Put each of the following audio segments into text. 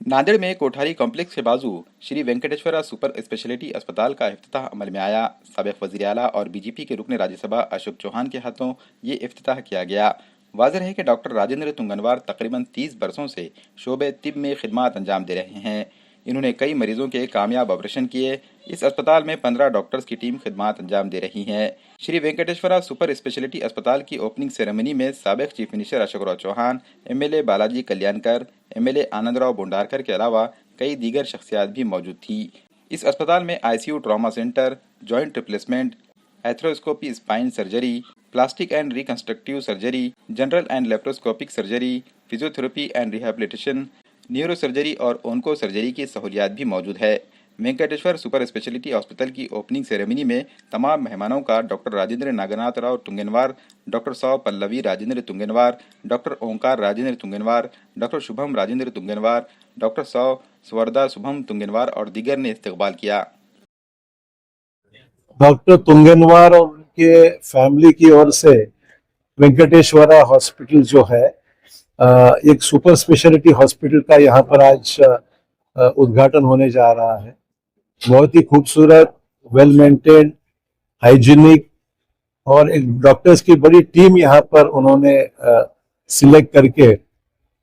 नांदेड़ में कोठारी कॉम्प्लेक्स के बाजू Shri Venkateshwara super speciality अस्पताल का इफ्तिताह अमल में आया। साबिक वज़ीर आला और बीजेपी के रुकन राज्यसभा अशोक चौहान के हाथों ये इफ्तिताह किया गया। वाज़ेह है कि डॉक्टर राजेंद्र तुंगनवार तकरीबन 30 बरसों से शोबे तिब में खिदमत अंजाम दे रहे हैं। इन्होंने कई मरीजों के कामयाब ऑपरेशन किए। इस अस्पताल में 15 डॉक्टर्स की टीम खिदमत अंजाम दे रही है। श्री वेंकटेश्वरा सुपर स्पेशलिटी अस्पताल की ओपनिंग सेरेमनी में साबिक chief minister Ashok Chauhan, MLA Balaji Kalyankar, MLA Anandrao Bhundarkar के अलावा कई दीगर शख्सियात भी मौजूद थी। इस अस्पताल में ICU, trauma centre, joint replacement, arthroscopy, spine surgery, plastic and reconstructive surgery, general and laparoscopic surgery, physiotherapy and rehabilitation, neuro surgery और ओंको सर्जरी की सहूलियात भी मौजूद है। वेंकटेश्वर सुपर स्पेशलिटी हॉस्पिटल की ओपनिंग सेरेमनी में तमाम मेहमानों का doctor Rajendra Nagnath Rao Tungnawar, doctor Sau Pallavi Rajendra Tungnawar, doctor Omkar Rajendra Tungnawar, doctor Shubham Rajendra Tungnawar, doctor Sau Swarada Shubham तुंगनवार और दीगर ने इस्तकबाल किया। डॉक्टर तुंगनवार और उनके फैमिली की ओर से वेंकटेश्वरा हॉस्पिटल जो है एक सुपर स्पेशलिटी हॉस्पिटल का यहाँ पर आज उद्घाटन होने जा रहा है। बहुत ही खूबसूरत, वेल मेंटेन, हाइजीनिक और एक डॉक्टर्स की बड़ी टीम यहाँ पर उन्होंने सिलेक्ट करके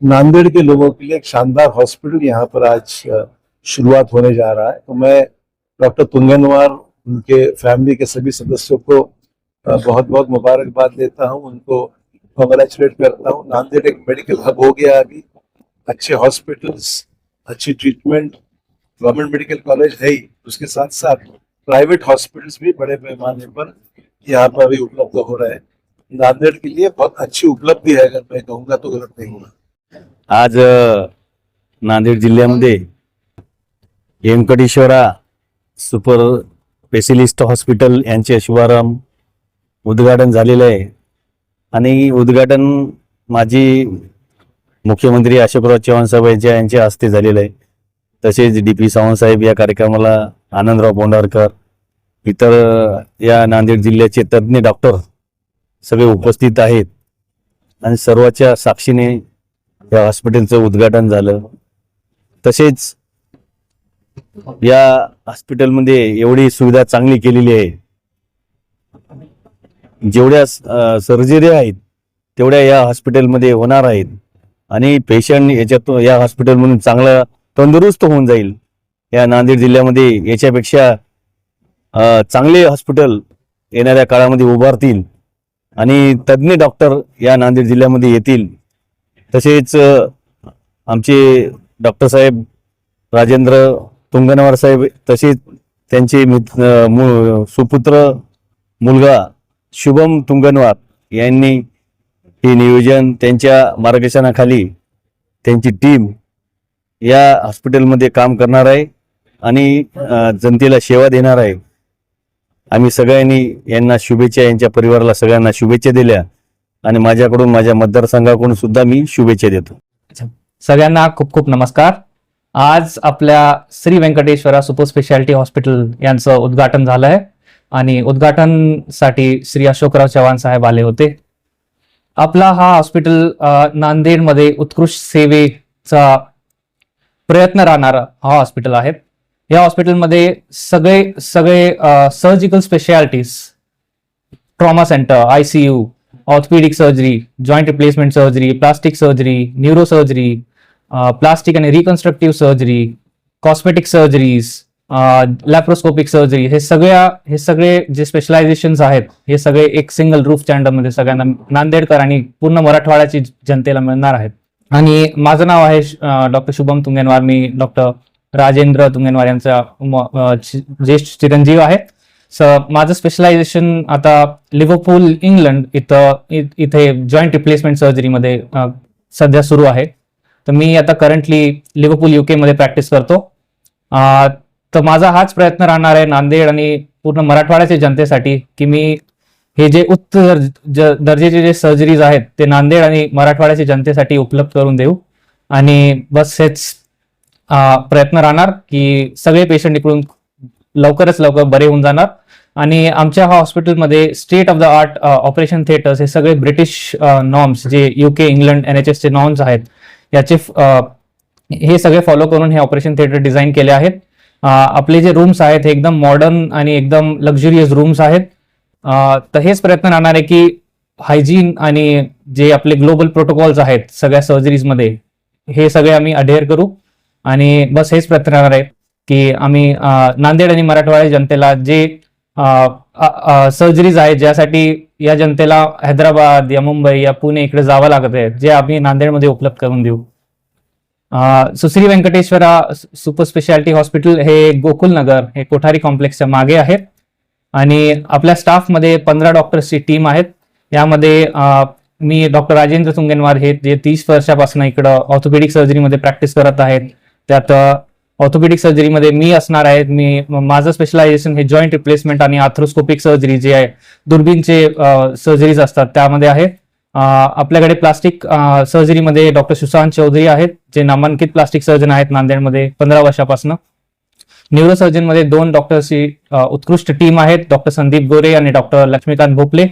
नांदेड़ के लोगों के लिए एक शानदार हॉस्पिटल यहाँ पर आज शुरुआत होने जा रहा है। तो मैं डॉक्टर तुंगनवार, उनके फैमिली के सभी सदस्यों को बहुत बहुत मुबारकबाद देता हूँ, उनको कांग्रेचुलेट करता हूँ। नांदेड़ एक मेडिकल हब हो गया अभी, अच्छे हॉस्पिटल्स, अच्छी ट्रीटमेंट, गवर्नमेंट मेडिकल कॉलेज है ही, उसके साथ साथ प्राइवेट हॉस्पिटल्स भी बड़े पैमाने पर यहाँ पर भी उपलब्ध हो रहे हैं। नांदेड़ के लिए बहुत अच्छी उपलब्धि है, अगर मैं कहूँगा तो गलत नहीं होगा। आज नांदेड जिल्ह्यामध्ये वेंकटेश्वरा सुपर स्पेशलिस्ट हॉस्पिटल यांचे शुभारंभ उद्घाटन झालेले आहे आणि उद्घाटन माजी मुख्यमंत्री अशोकराव चव्हाण साहेब यांच्या हस्ते झालेलं आहे। तसेच डीपी सावंत साहेब या कार्यक्रमाला, आनंदराव भोंडारकर, इतर या नांदेड जिल्ह्याचे तज्ञ डॉक्टर सगळे उपस्थित आहेत आणि सर्वांच्या साक्षीने या हॉस्पिटलचं उद्घाटन झालं। तसेच या हॉस्पिटलमध्ये एवढी सुविधा चांगली केलेली आहे, जेवढ्या सर्जरी आहेत तेवढ्या या हॉस्पिटलमध्ये होणार आहेत आणि पेशंट याच्यातून या हॉस्पिटलमधून चांगला तंदुरुस्त होऊन जाईल। या नांदेड जिल्ह्यामध्ये याच्यापेक्षा चांगले हॉस्पिटल येणाऱ्या काळामध्ये उभारतील आणि तज्ञ डॉक्टर या नांदेड जिल्ह्यामध्ये येतील। तसेच आमचे डॉक्टर साहेब राजेंद्र तुंगनवार साहेब, तसेच त्यांचे सुपुत्र मुलगा शुभम तुंगनवार यांनी हे नियोजन, त्यांच्या मार्गदर्शनाखाली त्यांची टीम या हॉस्पिटलमध्ये काम करणार आहे आणि जनतेला सेवा देणार आहे। आम्ही सगळ्यांनी यांना शुभेच्छा, यांच्या परिवाराला सगळ्यांना शुभेच्छा दिल्या आणि माझ्याकडून, माझ्या मतदारसंघाकडून सुद्धा मी शुभेच्छा देतो। सगळ्यांना खूप खूप नमस्कार। आज आपल्या Shri Venkateshwara super speciality hospital यांचं उद्घाटन झालं आहे आणि उद्घाटनसाठी श्री अशोकराव चव्हाण साहेब आले होते। आपला हा हॉस्पिटल नांदेडमध्ये उत्कृष्ट सेवेचा प्रयत्न राहणारा हा हॉस्पिटल आहे। या हॉस्पिटलमध्ये सगळे surgical specialities, trauma centre, ICU, orthopaedic surgery, joint replacement surgery, plastic surgery, neuro surgery, plastic आणि reconstructive surgery, cosmetic surgeries, laparoscopic surgery, हे सगळे जे स्पेशलायझेशन्स आहेत हे सगळे एक सिंगल रूफच्या अंडरमध्ये सगळ्यांना नांदेडकर आणि पूर्ण मराठवाड्याची जनतेला मिळणार आहेत। आणि माझं नाव आहे डॉक्टर शुभम तुंगनवार। मी डॉक्टर राजेंद्र तुंगनवार यांचा ज्येष्ठ चिरंजीव आहे। माझं स्पेशलायझेशन आता लिव्हरपूल, इंग्लंड इथे जॉईंट रिप्लेसमेंट सर्जरीमध्ये सध्या सुरू आहे। तर मी आता करंटली लिव्हरपूल UK मध्ये प्रॅक्टिस करतो। तर माझा हाच प्रयत्न राहणार आहे नांदेड आणि पूर्ण मराठवाड्याच्या जनतेसाठी की मी हे जे उच्च दर्जाचे जे सर्जरीज आहेत ते नांदेड आणि मराठवाड्याच्या जनतेसाठी उपलब्ध करून देऊ आणि बस हेच प्रयत्न राहणार की सगळे पेशंट इकडून लवकरच लवकर बरे होऊन जाणार। आणि आमच्या हा हॉस्पिटलमध्ये state of the art operation theatres हे सगळे ब्रिटिश नॉर्म्स, जे UK, इंग्लंड, NHS चे नॉर्म्स आहेत याचे हे सगळे फॉलो करून हे ऑपरेशन थिएटर डिझाईन केले आहेत. आपले जे रूम्स आहेत हे एकदम मॉडर्न आणि एकदम लक्झुरियस रूम्स आहेत. तर हेच प्रयत्न राहणार आहे की हायजीन आणि जे आपले ग्लोबल प्रोटोकॉल्स आहेत सगळ्या सर्जरीजमध्ये हे सगळे आम्ही अडेअर करू. आणि बस हेच प्रयत्न राहणार आहे की आम्ही नांदेड आणि मराठवाडा जनतेला जे सर्जरीज आहेत ज्यासाठी या जनतेला हैदराबाद या मुंबई या पुणे इकडे जावं लागत आहे, जे आम्ही नांदेडमध्ये उपलब्ध करून देऊ. So Shri Venkateshwara super speciality hospital हे गोकुलनगर हे कोठारी कॉम्प्लेक्सच्या मागे आहेत. आणि आपल्या स्टाफमध्ये 15 डॉक्टर्सची टीम आहेत. यामध्ये मी डॉक्टर राजेंद्र तुंगेनवार हे जे 30 वर्षापासून इकडं ऑर्थोपेडिक सर्जरीमध्ये प्रॅक्टिस करत आहेत. त्यात ऑर्थोपेडिक सर्जरीमध्ये मी असणार आहे. माझं स्पेशलायझेशन हे जॉईंट रिप्लेसमेंट आणि आर्थ्रोस्कोपिक सर्जरी जे आहे दुर्बीनचे सर्जरीज असतात त्यामध्ये आहे. आपल्याकडे प्लास्टिक सर्जरीमध्ये डॉक्टर सुशांत चौधरी आहेत जे नामांकित प्लास्टिक सर्जन आहेत नांदेडमध्ये 15 वर्षापासून. न्यूरोसर्जनमध्ये 2 डॉक्टर्सची उत्कृष्ट टीम आहेत, डॉक्टर संदीप गोरे आणि डॉक्टर लक्ष्मीकांत भोपले.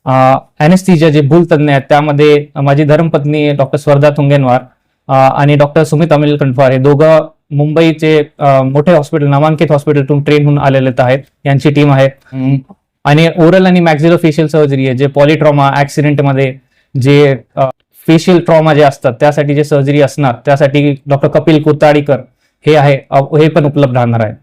अॅनेस्थीजिया जे भूल तज्ञ आहेत त्यामध्ये माझी धर्मपत्नी डॉक्टर स्वर्धा तुंगेनवार आणि डॉक्टर सुमित अमिल कंठवार हे दोघं मुंबईचे मोठे हॉस्पिटल नामांकित हॉस्पिटलतून ट्रेन होऊन आलेले आहेत, यांची टीम आहे. आणि ओरल आणि मॅक्झिलोफेशियल सर्जरी आहे जे पॉलिट्रॉमा ऍक्सिडेंटमध्ये जे फेशियल ट्रॉमा जे असतात त्यासाठी जे सर्जरी असणार त्यासाठी डॉक्टर कपिल कुर्ताडीकर हे आहे, हे पण उपलब्ध राहणार आहे.